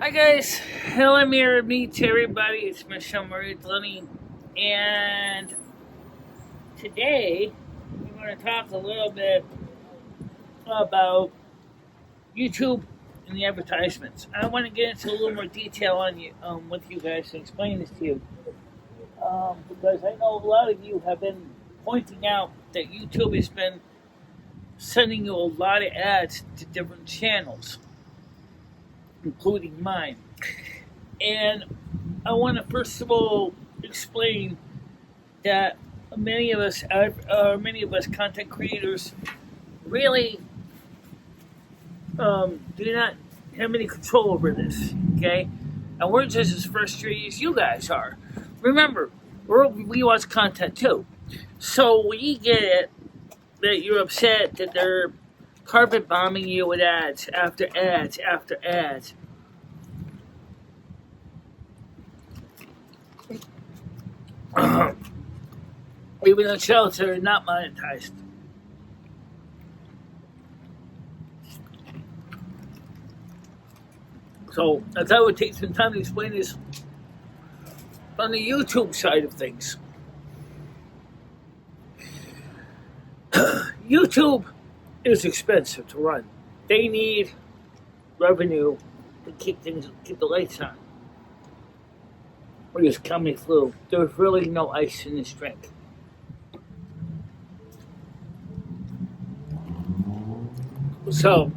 Hi guys, hello, I'm here to meet everybody. It's MicheleMarieDalene, and today we're going to talk a little bit about YouTube and the advertisements. I want to get into a little more detail on you, with you guys and explain this to you, because I know a lot of you have been pointing out that YouTube has been sending you a lot of ads to different channels, including mine. And I want to first of all explain that many of us content creators really do not have any control over this. Okay, and we're just as frustrated as you guys are. Remember, we watch content too, so we get it that you're upset that they're carpet bombing you with ads after ads after ads. Even though channels are not monetized. So I thought I would take some time to explain this on the YouTube side of things. YouTube is expensive to run. They need revenue to keep the lights on. Or this coming flu. There's really no ice in this drink. So,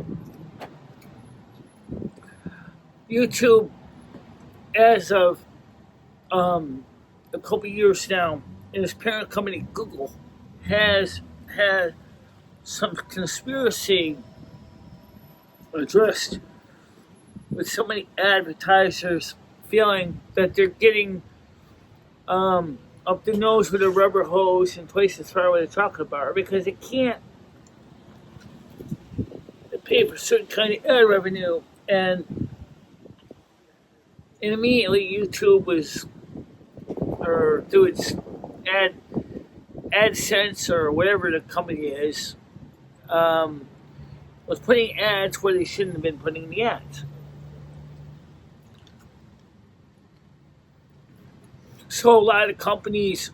YouTube, as of a couple years now, and its parent company Google has had some conspiracy addressed with so many advertisers feeling that they're getting up their nose with a rubber hose and twice as far with a chocolate bar because they can't pay for certain kind of ad revenue, and immediately YouTube was, or through its AdSense or whatever the company is, was putting ads where they shouldn't have been putting the ads. So a lot of companies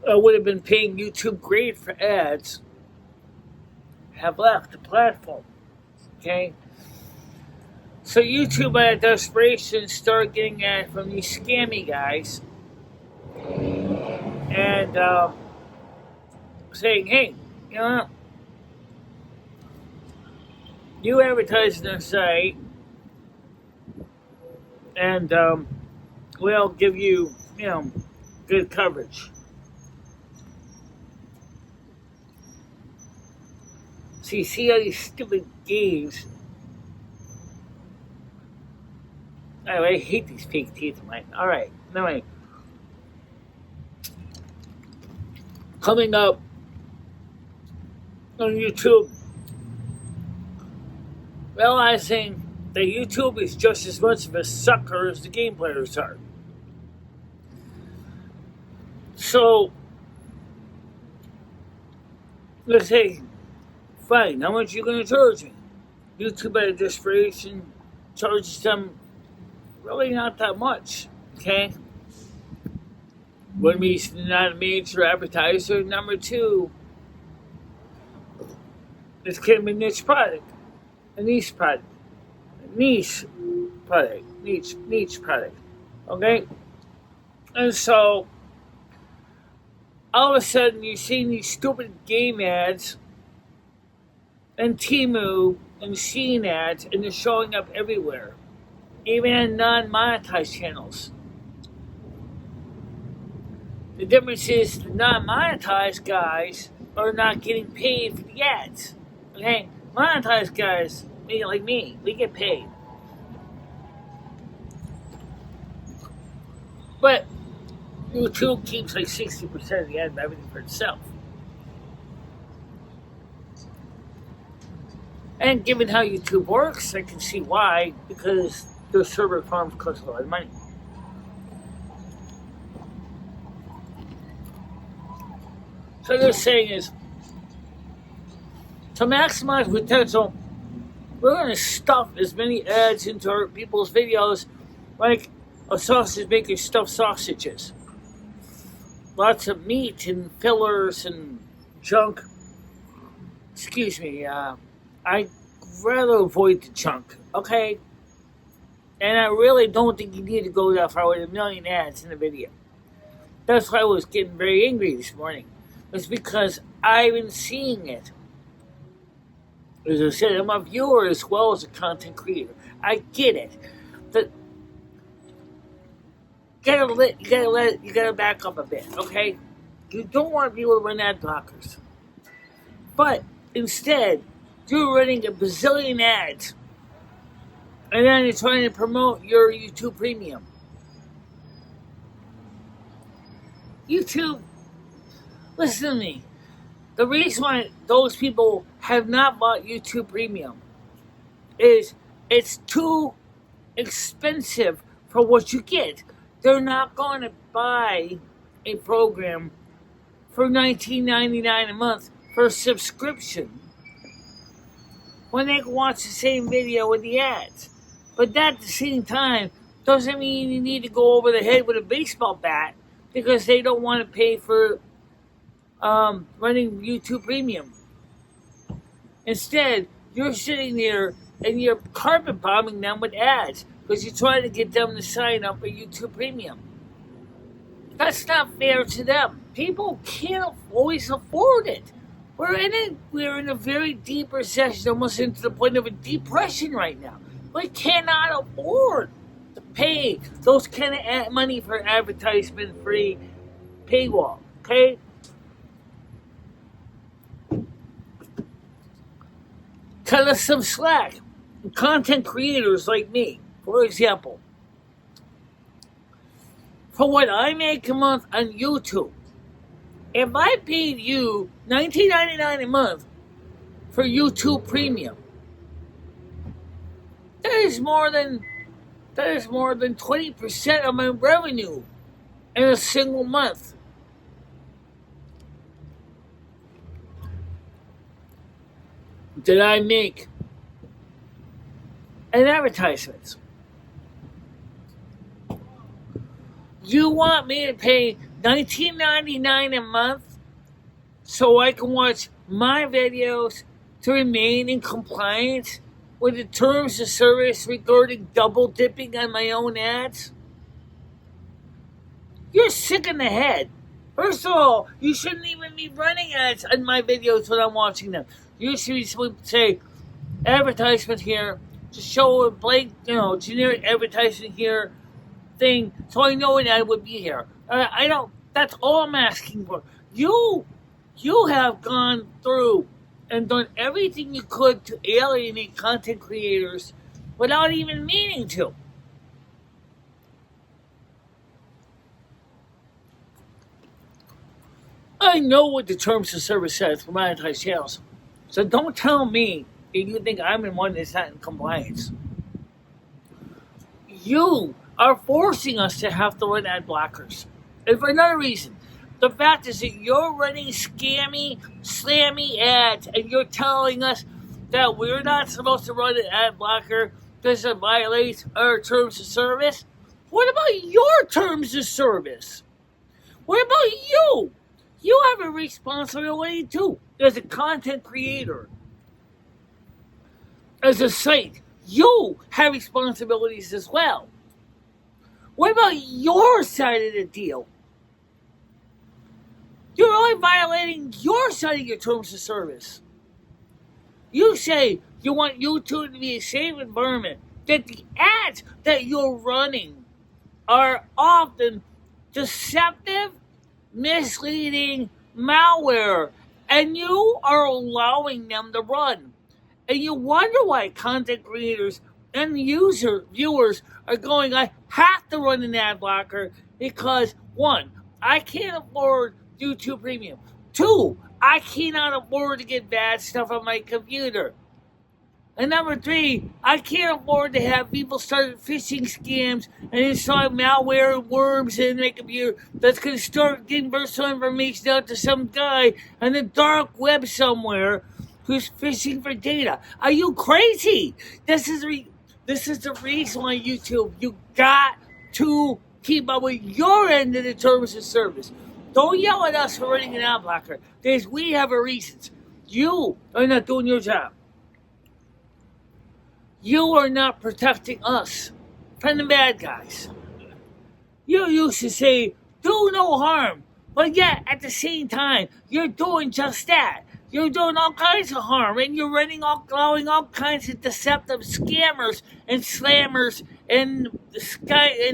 would have been paying YouTube great for ads have left the platform. Okay? So YouTube, out of desperation, started getting ads from these scammy guys and saying, hey, you know, you advertise on their site and we'll give you, good coverage. So you see all these stupid games. Anyway, I hate these fake teeth of mine. Alright, anyway. Coming up on YouTube, realizing that YouTube is just as much of a sucker as the game players are. So, let's say, fine, how much are you going to charge me? YouTube, out of desperation, charges them really not that much, okay? One reason, not a major advertiser. Number two, it's kind of a niche product. Niche product. Okay? And so, all of a sudden, you're seeing these stupid game ads and Temu and Shein ads, and they're showing up everywhere, even in non-monetized channels. The difference is the non-monetized guys are not getting paid for the ads. Okay? Monetized guys, like me, we get paid. But YouTube keeps like 60% of the ad revenue for itself. And given how YouTube works, I can see why, because their server farms cost a lot of money. So they're saying is, to maximize potential We're going to stuff as many ads into our people's videos like a sausage maker stuffed sausages. Lots of meat and fillers and junk. Excuse me, I'd rather avoid the junk, okay? And I really don't think you need to go that far with a million ads in a video. That's why I was getting very angry this morning. It's because I've been seeing it. As I said, I'm a viewer as well as a content creator. I get it. But you gotta back up a bit, okay? You don't want to be able to run ad blockers. But instead, you're running a bazillion ads. And then you're trying to promote your YouTube Premium. YouTube, listen to me. The reason why those people have not bought YouTube Premium is it's too expensive for what you get. They're not going to buy a program for $19.99 a month for a subscription when they can watch the same video with the ads. But that at the same time doesn't mean you need to go over the head with a baseball bat because they don't want to pay for running YouTube Premium. Instead, you're sitting there and you're carpet bombing them with ads because you're trying to get them to sign up for YouTube Premium. That's not fair to them. People can't always afford it. We're in a very deep recession, almost into the point of a depression right now. We cannot afford to pay those kind of money for advertisement-free paywall, okay? Cut us some slack. Content creators like me, for example, for what I make a month on YouTube, if I paid you $19.99 a month for YouTube Premium, that is more than 20% of my revenue in a single month. That I make in advertisements. You want me to pay $19.99 a month so I can watch my videos to remain in compliance with the terms of service regarding double dipping on my own ads? You're sick in the head. First of all, you shouldn't even be running ads on my videos when I'm watching them. You should say advertisement here, to show a blank, generic advertisement here thing, so I know an ad would be here. That's all I'm asking for. You have gone through and done everything you could to alienate content creators without even meaning to. I know what the terms of service says for monetized channels. So don't tell me that you think I'm the one that's not in compliance. You are forcing us to have to run ad blockers. And for another reason, the fact is that you're running scammy, slammy ads and you're telling us that we're not supposed to run an ad blocker because it violates our terms of service. What about your terms of service? What about you? You have a responsibility too, as a content creator. As a site, you have responsibilities as well. What about your side of the deal? You're only violating your side of your terms of service. You say you want YouTube to be a safe environment, that the ads that you're running are often deceptive, misleading malware, and you are allowing them to run. And you wonder why content creators and viewers are going, I have to run an ad blocker because, 1, I can't afford YouTube Premium. 2, I cannot afford to get bad stuff on my computer. And number 3, I can't afford to have people start phishing scams and install malware and worms in my computer that's going to start getting personal information out to some guy on the dark web somewhere who's fishing for data. Are you crazy? This is the reason why YouTube, you got to keep up with your end of the terms of service. Don't yell at us for running an ad blocker, because we have our reasons. You are not doing your job. You are not protecting us from the bad guys. You used to say, do no harm. But yet, at the same time, you're doing just that. You're doing all kinds of harm, and you're allowing all kinds of deceptive scammers and slammers and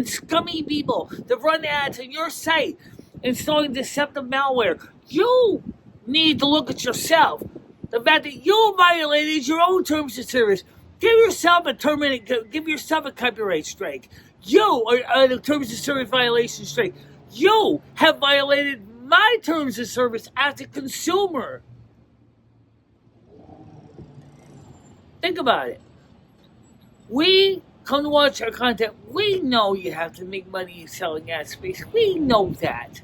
scummy people to run ads on your site, installing deceptive malware. You need to look at yourself. The fact that you violated your own terms of service. Give yourself a copyright strike. You are the terms of service violation strike. You have violated my terms of service as a consumer. Think about it. We come to watch our content. We know you have to make money selling ad space. We know that.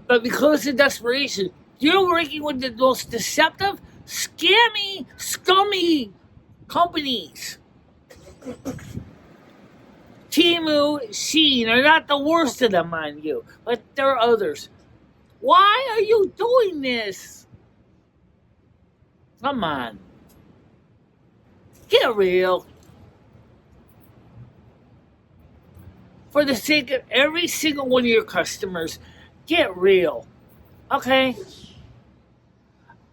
But because of desperation, you're working with the most deceptive, scammy, scummy companies. Temu, Shein are not the worst of them, mind you, but there are others. Why are you doing this? Come on. Get real. For the sake of every single one of your customers, get real. Okay?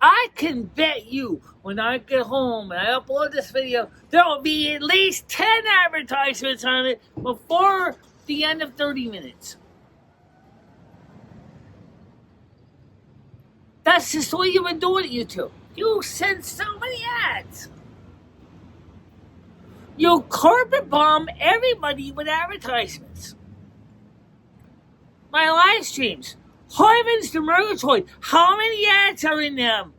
I can bet you when I get home and I upload this video, there will be at least 10 advertisements on it before the end of 30 minutes. That's just the way you've been doing it, YouTube. You send so many ads. You carpet bomb everybody with advertisements. My live streams, Heavens to Murgatroyd, how many ads are in them?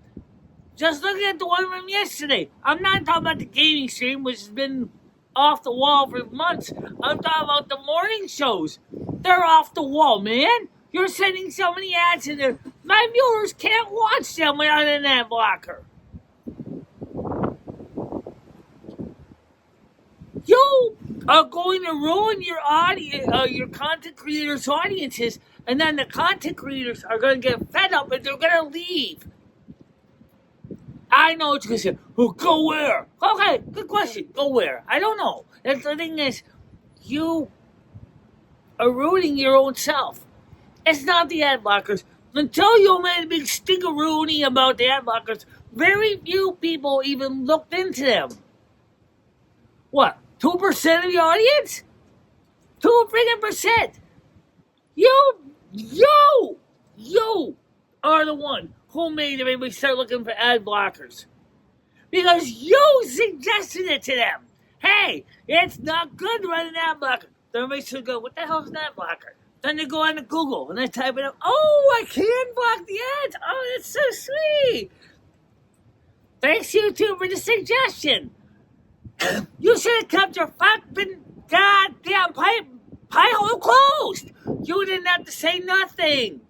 Just looking at the one from yesterday. I'm not talking about the gaming stream, which has been off the wall for months. I'm talking about the morning shows. They're off the wall, man. You're sending so many ads in there. My viewers can't watch them without an ad blocker. You are going to ruin your audience, your content creators' audiences, and then the content creators are going to get fed up and they're going to leave. I know what you're going to say. Oh, go where? Okay, good question. Go where? I don't know. That's the thing is, you are ruining your own self. It's not the ad blockers. Until you made a big stinkeroonie about the ad blockers, very few people even looked into them. What? 2% of the audience? 2% You are the one who made everybody start looking for ad blockers. Because you suggested it to them. Hey, it's not good to run an ad blocker. Then everybody should go, what the hell is an ad blocker? Then they go on to Google and they type it up. Oh, I can block the ads. Oh, that's so sweet. Thanks, YouTube, for the suggestion. You should have kept your fucking goddamn pie hole closed. You didn't have to say nothing.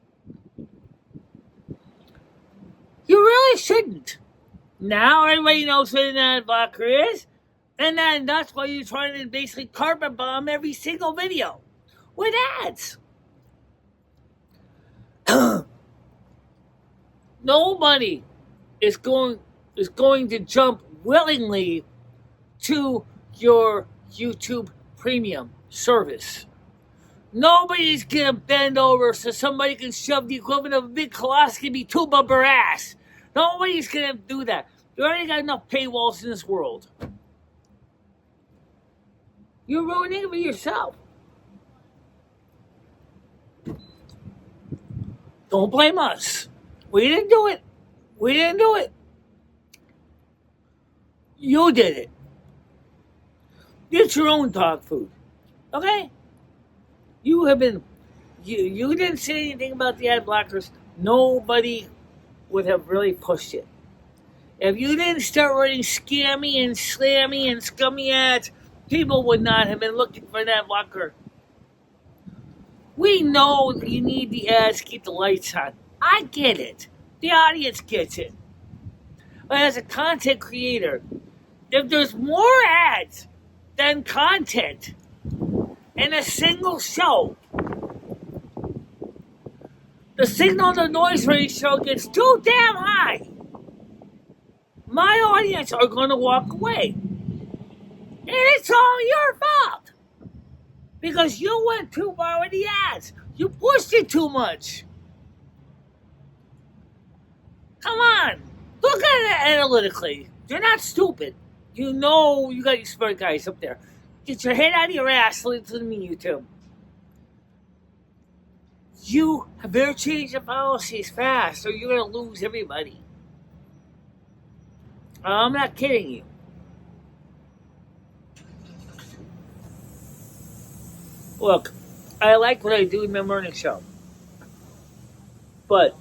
You really shouldn't. Now everybody knows what an ad blocker is. And then that's why you're trying to basically carpet bomb every single video with ads. Nobody is going to jump willingly to your YouTube premium service. Nobody's gonna bend over so somebody can shove the equivalent of a big coloscopy tube up her ass. Nobody's gonna do that. You already got enough paywalls in this world. You're ruining it for yourself. Don't blame us. We didn't do it. You did it. Get your own dog food. Okay? You didn't say anything about the ad blockers. Nobody would have really pushed it. If you didn't start running scammy and slammy and scummy ads, people would not have been looking for that blocker. We know you need the ads to keep the lights on. I get it. The audience gets it. But as a content creator, if there's more ads than content in a single show, the signal to noise ratio gets too damn high. My audience are going to walk away. And it's all your fault. Because you went too far with the ads. You pushed it too much. Come on. Look at it analytically. You're not stupid. You know you got your smart guys up there. Get your head out of your ass. Listen to me, YouTube. You better change the policies fast or you're going to lose everybody. I'm not kidding you. Look, I like what I do in my morning show. But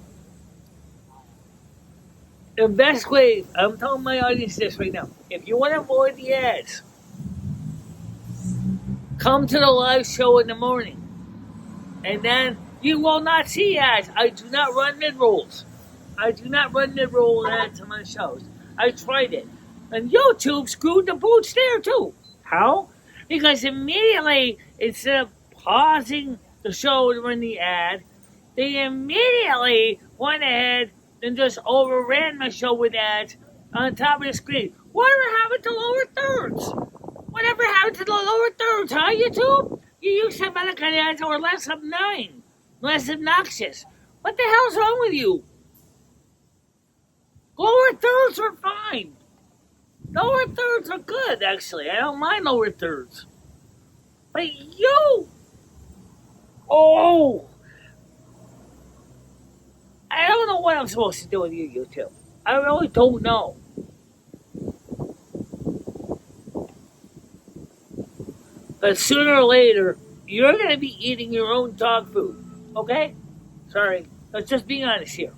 the best way, I'm telling my audience this right now. If you want to avoid the ads, come to the live show in the morning. And then you will not see ads. I do not run mid-rolls. I do not run mid-roll ads on my shows. I tried it. And YouTube screwed the boots there too. How? Because immediately, instead of pausing the show to run the ad, they immediately went ahead and just overran my show with ads on top of the screen. Whatever happened to lower thirds? Whatever happened to the lower thirds, huh, YouTube? You used to have other kind of ads that were less obnoxious. Less obnoxious. What the hell's wrong with you? Lower thirds are fine. Lower thirds are good, actually. I don't mind lower thirds. But you... Oh! I don't know what I'm supposed to do with you, YouTube. I really don't know. But sooner or later, you're going to be eating your own dog food. Okay? Sorry. Let's just be honest here.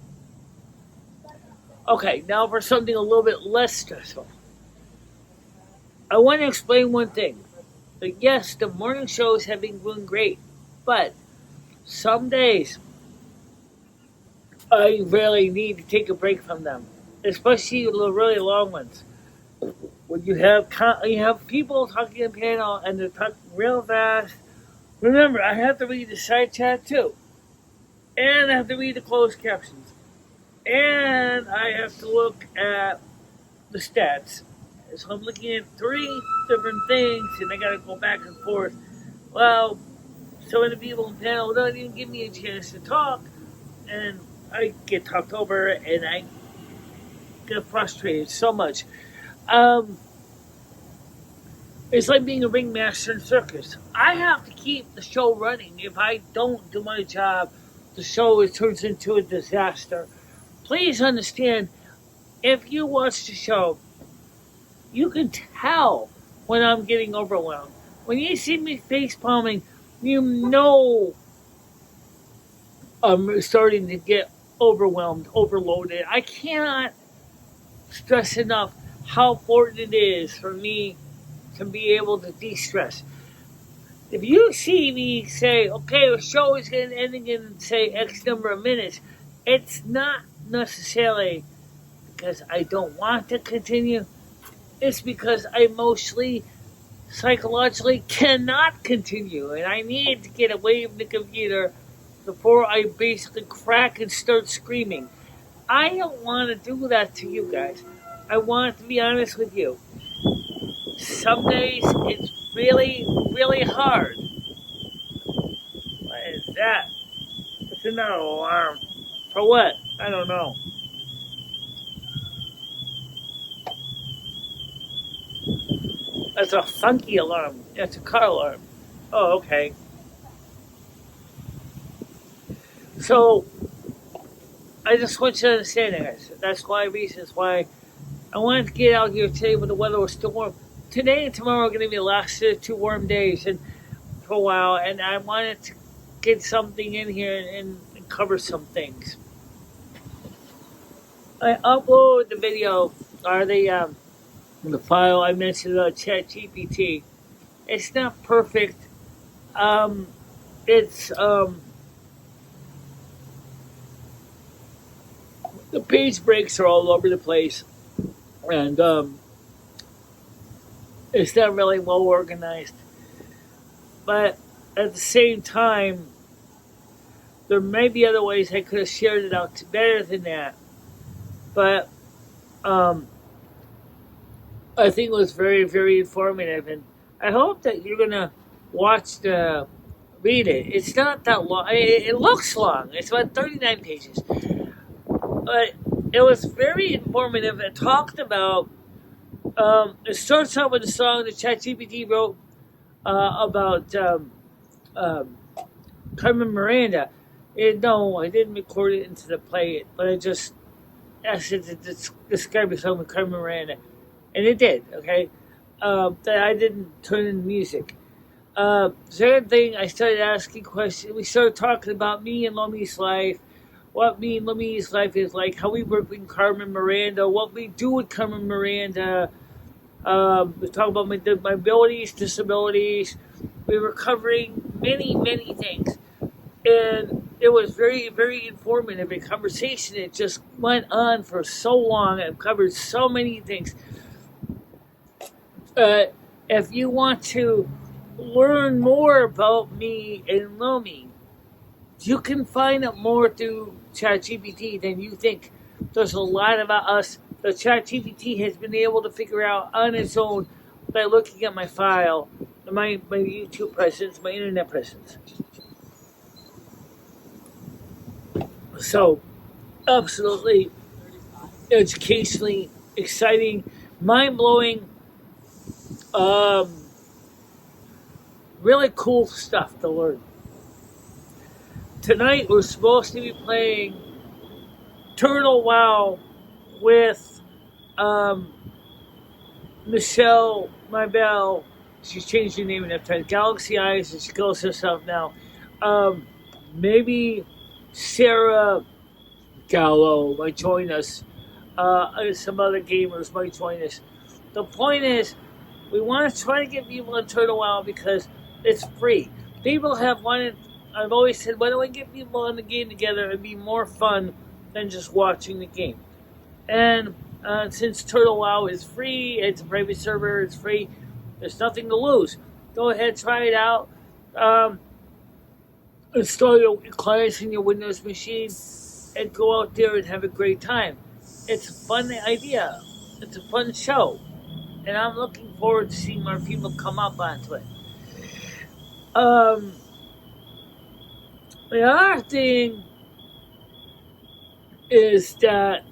Okay, now for something a little bit less stressful. I want to explain one thing. That yes, the morning shows have been doing great. But some days, I really need to take a break from them. Especially the really long ones. When you have people talking in panel and they're talking real fast. Remember, I have to read the side chat too. And I have to read the closed captions. And I have to look at the stats. So I'm looking at 3 different things and I gotta go back and forth. Well, some of the people in the panel don't even give me a chance to talk. And I get talked over and I get frustrated so much. It's like being a ringmaster in circus. I have to keep the show running. If I don't do my job, the show turns into a disaster. Please understand, if you watch the show, you can tell when I'm getting overwhelmed. When you see me face palming, you know I'm starting to get overwhelmed, overloaded. I cannot stress enough how important it is for me to be able to de-stress. If you see me say, okay, the show is going to end in, say, X number of minutes, it's not necessarily because I don't want to continue. It's because I emotionally, psychologically cannot continue. And I need to get away from the computer before I basically crack and start screaming. I don't want to do that to you guys. I want to be honest with you. Some days it's really, really hard. What is that? It's another alarm. For what? I don't know. That's a funky alarm. That's a car alarm. Oh, okay. So, I just want you to understand, guys. That's why reasons why I wanted to get out here today when the weather was still warm. Today and tomorrow are going to be the last 2 warm days and for a while, and I wanted to get something in here and cover some things. I uploaded the video, or the file I mentioned on ChatGPT. It's not perfect. the page breaks are all over the place, and it's not really well organized. But at the same time, there may be other ways I could have shared it out better than that. But um, I think it was very, very informative, and I hope that you're gonna read it. It's not that long. It looks long. It's about 39 pages, but it was very informative. It talked about. It starts out with a song that ChatGPT wrote about Carmen Miranda. No, I didn't record it into the play, but I just asked it to describe a song with Carmen Miranda, and it did. Okay, that I didn't turn in music. Second thing, I started asking questions. We started talking about me and Lomi's life, what me and Lomi's life is like, how we work with Carmen Miranda, what we do with Carmen Miranda. We talk about my abilities, disabilities. We were covering many, many things. And it was very, very informative. A conversation that just went on for so long and covered so many things. If you want to learn more about me and Lomi, you can find out more through ChatGPT than you think. There's a lot about us that ChatGPT has been able to figure out on its own by looking at my file, my YouTube presence, my internet presence. So, absolutely educationally exciting, mind-blowing, really cool stuff to learn. Tonight we're supposed to be playing Turtle Wow with Michelle MarieDalene. She's changed her name enough times. Galaxy Eyes, and she calls herself now. Maybe Sarah Gallo might join us. And some other gamers might join us. The point is, we want to try to get people on Turtle Wow because it's free. People have wanted. I've always said, why don't we get people on the game together? It'd be more fun than just watching the game. And since Turtle Wow is free, it's a private server, it's free, there's nothing to lose. Go ahead, try it out. Install your clients in your Windows machine and go out there and have a great time. It's a fun idea. It's a fun show. And I'm looking forward to seeing more people come up onto it. The other thing is that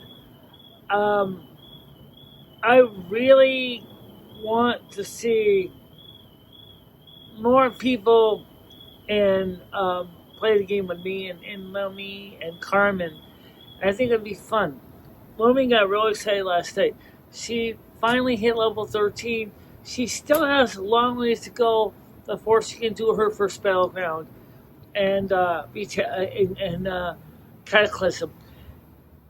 I really want to see more people and play the game with me and Lomi and Carmen. I think it'd be fun. Lomi got real excited last night. She finally hit level 13. She still has a long ways to go before she can do her first battleground and Cataclysm.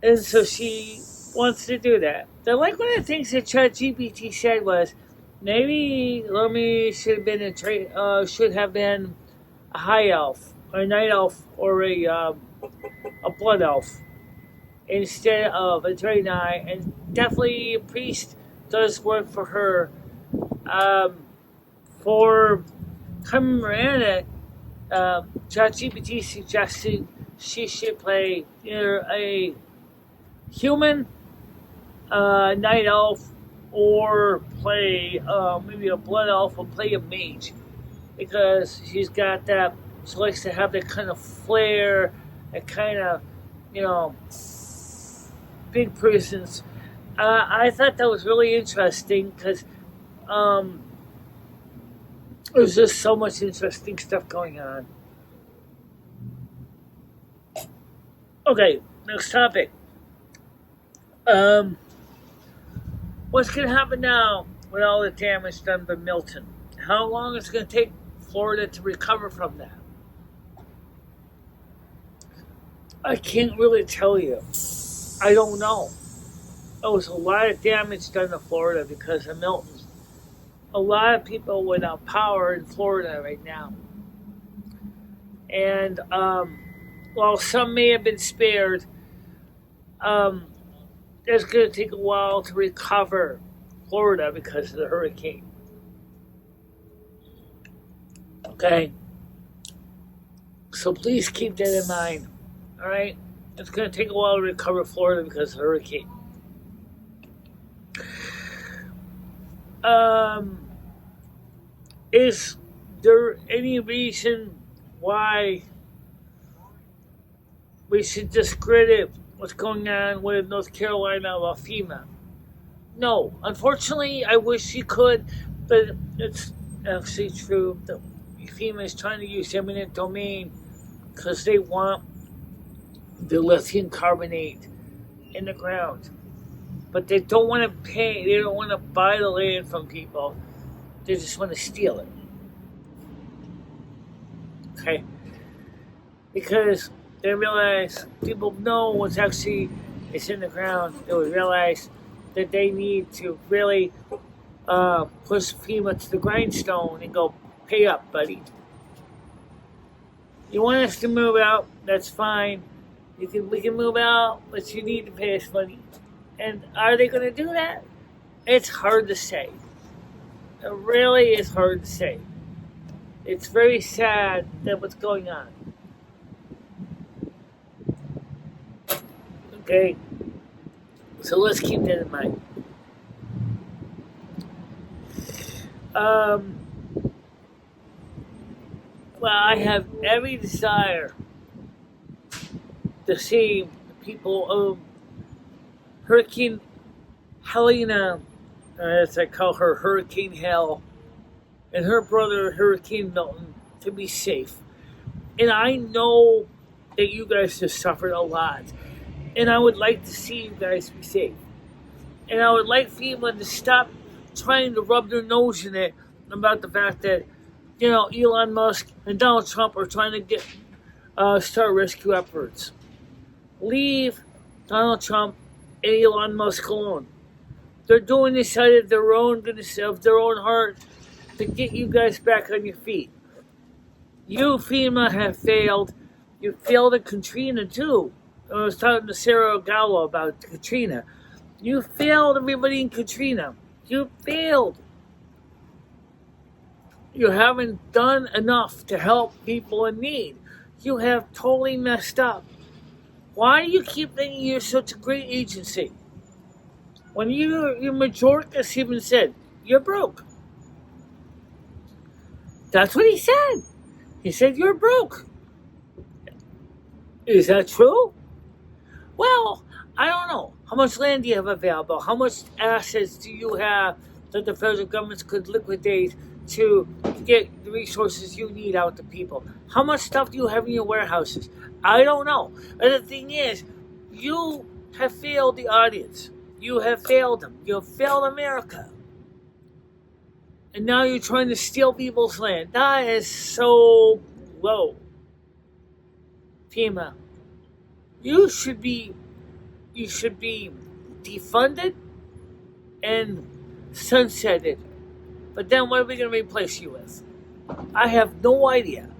And so she wants to do that. Then, like one of the things that ChatGPT said was, maybe Lomi should have been a high elf, or a night elf, or a blood elf instead of a Draenei, and definitely a priest does work for her. For Carmen Miranda, ChatGPT suggested she should play either a human, night elf, or play maybe a blood elf, or play a mage, because she's got that. She likes to have that kind of flair, that kind of, big presence. I thought that was really interesting because there's just so much interesting stuff going on. Okay, next topic. What's going to happen now with all the damage done by Milton? How long is it going to take Florida to recover from that? I can't really tell you. I don't know. There was a lot of damage done to Florida because of Milton. A lot of people without power in Florida right now. And while some may have been spared, Um, it's going to take a while to recover Florida because of the hurricane. Okay? So please keep that in mind. All right? It's going to take a while to recover Florida because of the hurricane. Is there any reason why we should discredit what's going on with North Carolina about FEMA? No. Unfortunately, I wish you could, but it's actually true that FEMA is trying to use eminent domain because they want the lithium carbonate in the ground. But they don't want to pay, they don't want to buy the land from people. They just want to steal it. Okay? Because they realize people know what's actually is in the ground. They would realize that they need to really push FEMA to the grindstone and go, pay up, buddy. You want us to move out? That's fine. We can move out, but you need to pay us money. And are they going to do that? It's hard to say. It really is hard to say. It's very sad that what's going on. Okay? So let's keep that in mind. Well, I have every desire to see the people of Hurricane Helena, as I call her, Hurricane Hell, and her brother, Hurricane Milton, to be safe. And I know that you guys have suffered a lot. And I would like to see you guys be safe. And I would like FEMA to stop trying to rub their nose in it about the fact that, Elon Musk and Donald Trump are trying to start rescue efforts. Leave Donald Trump and Elon Musk alone. They're doing this out of their own goodness, of their own heart, to get you guys back on your feet. You, FEMA, have failed. You failed at Katrina, too. I was talking to Sarah Gallo about Katrina. You failed everybody in Katrina. You failed. You haven't done enough to help people in need. You have totally messed up. Why do you keep thinking you're such a great agency? When your Majorcas even said, you're broke. That's what he said. He said, you're broke. Is that true? Well, I don't know. How much land do you have available? How much assets do you have that the federal government could liquidate to get the resources you need out to people? How much stuff do you have in your warehouses? I don't know. And the thing is, you have failed the audience. You have failed them. You have failed America. And now you're trying to steal people's land. That is so low. FEMA, you should be defunded and sunsetted. But then what are we going to replace you with? I have no idea.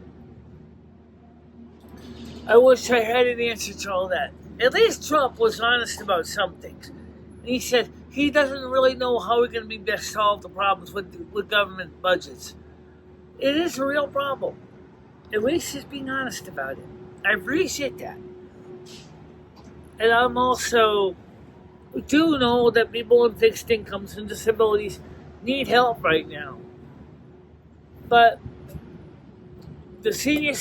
I wish I had an answer to all that. At least Trump was honest about some things. And he said he doesn't really know how we're going to be best solve the problems with government budgets. It is a real problem. At least he's being honest about it. I appreciate that. And I'm also do know that people in fixed incomes and disabilities need help right now. But the Senior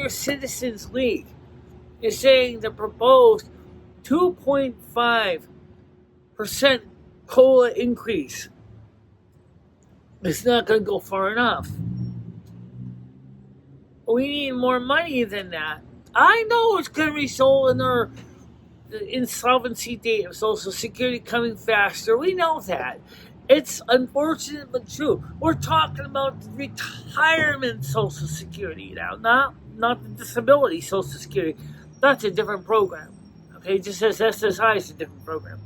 Citizens League is saying the proposed 2.5% COLA increase is not going to go far enough. We need more money than that. I know it's going to result in our insolvency date of Social Security coming faster. We know that. It's unfortunate but true. We're talking about retirement Social Security now, not the disability Social Security. That's a different program. Okay, just as SSI is a different program.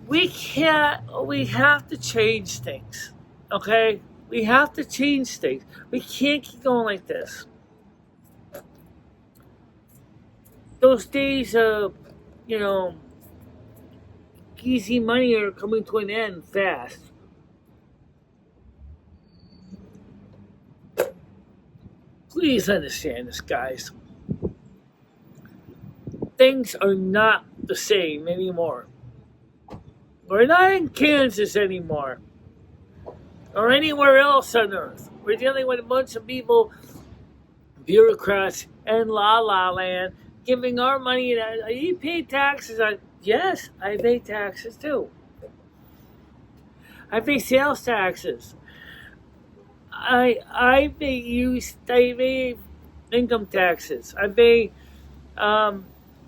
We have to change things. Okay? We have to change things. We can't keep going like this. those days of, you know, easy money are coming to an end fast. Please understand this, guys. Things are not the same anymore. We're not in Kansas anymore, or anywhere else on earth. We're dealing with a bunch of people, bureaucrats, and la la land, giving our money. You pay taxes. Yes, I pay taxes too. I pay sales taxes. I pay income taxes. I pay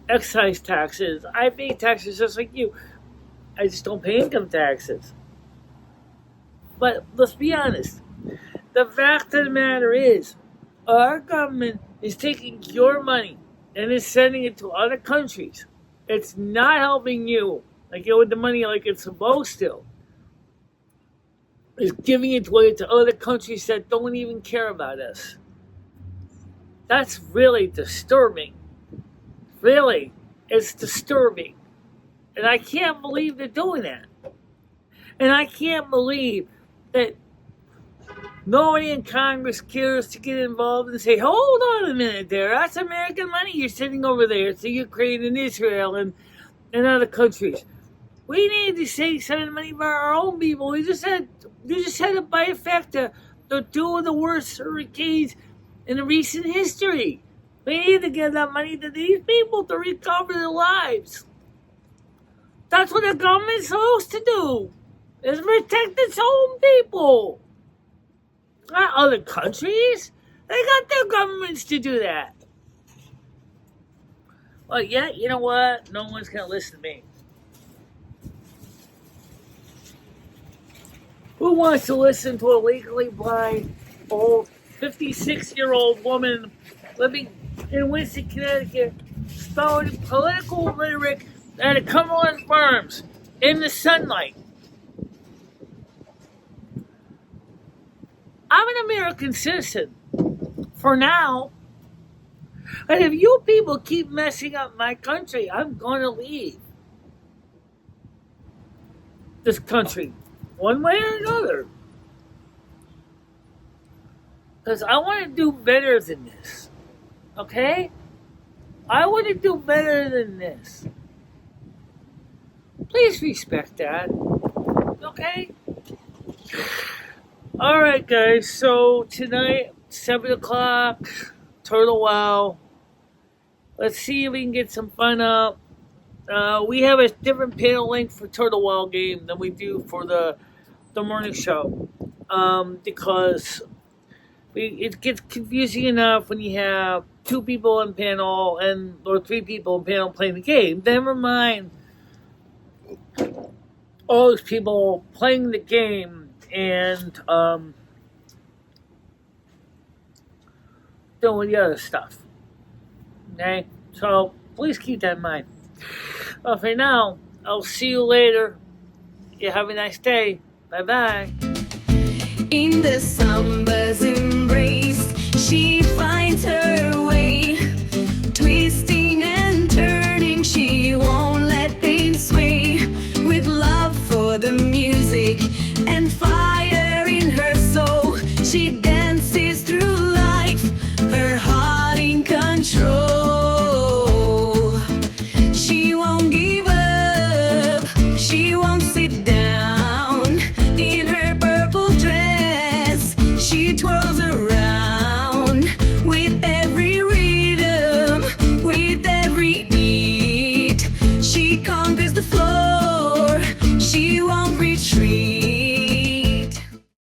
excise taxes. I pay taxes just like you. I just don't pay income taxes. But let's be honest. The fact of the matter is, our government is taking your money and is sending it to other countries. It's not helping you like with the money like it's supposed to. It's giving it away to other countries that don't even care about us. That's really disturbing. Really, it's disturbing. And I can't believe they're doing that. And I can't believe that nobody in Congress cares to get involved and say, hold on a minute there, that's American money you're sending over there to Ukraine and Israel and other countries. We need to save some of the money for our own people. We just had it by effect to two of the worst hurricanes in the recent history. We need to give that money to these people to recover their lives. That's what the government's supposed to do, is protect its own people. Not other countries. They got their governments to do that. But yet, you know what? No one's going to listen to me. Who wants to listen to a legally blind, old, 56-year-old woman living in Winston, Connecticut, spouting political rhetoric at a Cumberland Farms in the sunlight? I'm an American citizen for now. And if you people keep messing up my country, I'm going to leave this country one way or another. Because I want to do better than this. Okay? I want to do better than this. Please respect that. Okay? Alright, guys. So tonight, 7 o'clock, Turtle Wow. Let's see if we can get some fun up. We have a different panel link for Turtle Wow game than we do for the morning show. Because it gets confusing enough when you have 2 people in panel or 3 people in panel playing the game. Never mind all those people playing the game and doing the other stuff. Okay? So please keep that in mind. Well, for now, I'll see you later. You have a nice day. Bye-bye. In the summer